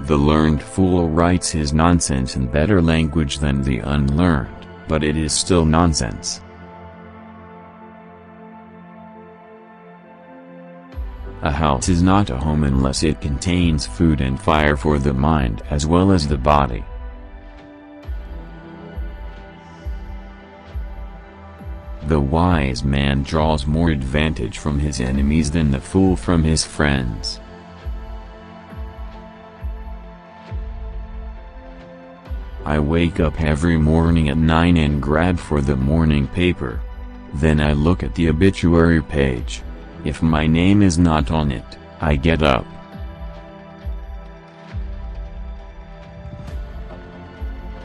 The learned fool writes his nonsense in better language than the unlearned, but it is still nonsense. A house is not a home unless it contains food and fire for the mind as well as the body. The wise man draws more advantage from his enemies than the fool from his friends. I wake up every morning at 9 and grab for the morning paper. Then I look at the obituary page. If my name is not on it, I get up.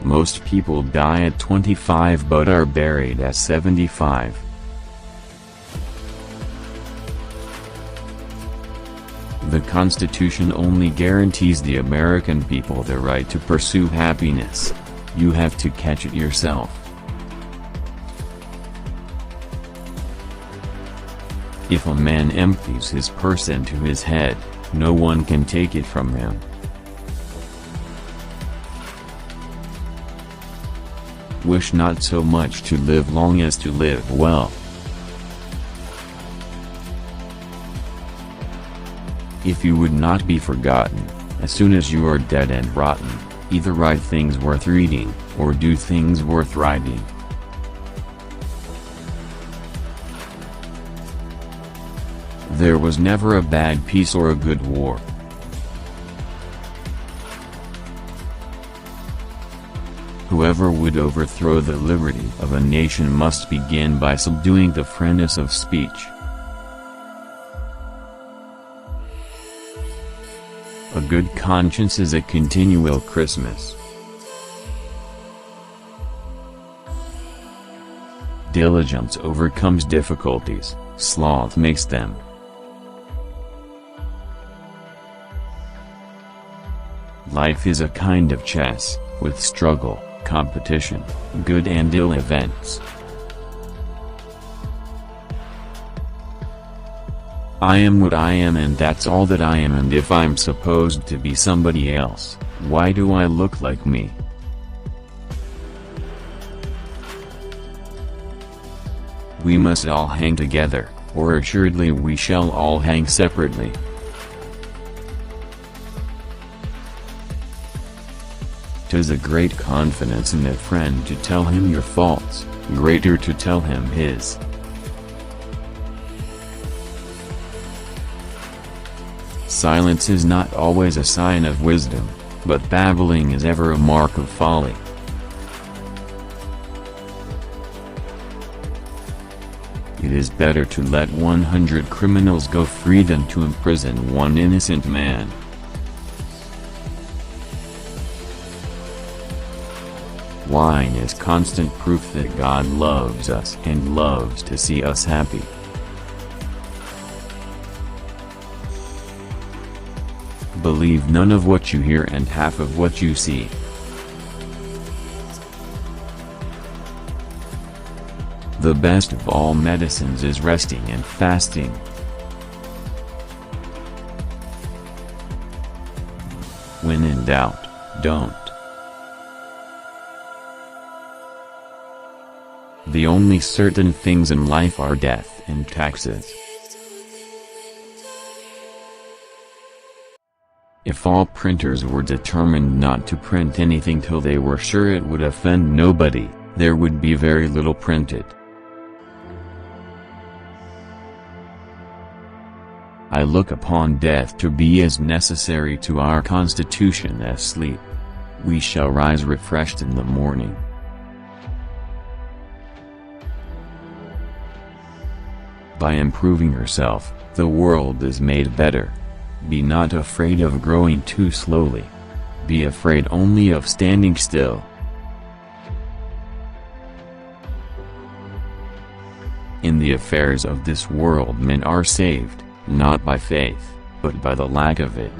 Most people die at 25 but are buried at 75. The Constitution only guarantees the American people the right to pursue happiness. You have to catch it yourself. If a man empties his purse into his head, no one can take it from him. Wish not so much to live long as to live well. If you would not be forgotten, as soon as you are dead and rotten, either write things worth reading, or do things worth writing. There was never a bad peace or a good war. Whoever would overthrow the liberty of a nation must begin by subduing the freeness of speech. A good conscience is a continual Christmas. Diligence overcomes difficulties, sloth makes them. Life is a kind of chess, with struggle, competition, good and ill events. I am what I am and that's all that I am, and if I'm supposed to be somebody else, why do I look like me? We must all hang together, or assuredly we shall all hang separately. 'Tis a great confidence in a friend to tell him your faults, greater to tell him his. Silence is not always a sign of wisdom, but babbling is ever a mark of folly. It is better to let 100 criminals go free than to imprison one innocent man. Wine is constant proof that God loves us and loves to see us happy. Believe none of what you hear and half of what you see. The best of all medicines is resting and fasting. When in doubt, don't. The only certain things in life are death and taxes. If all printers were determined not to print anything till they were sure it would offend nobody, there would be very little printed. I look upon death to be as necessary to our constitution as sleep. We shall rise refreshed in the morning. By improving yourself, the world is made better. Be not afraid of growing too slowly. Be afraid only of standing still. In the affairs of this world men are saved, not by faith, but by the lack of it.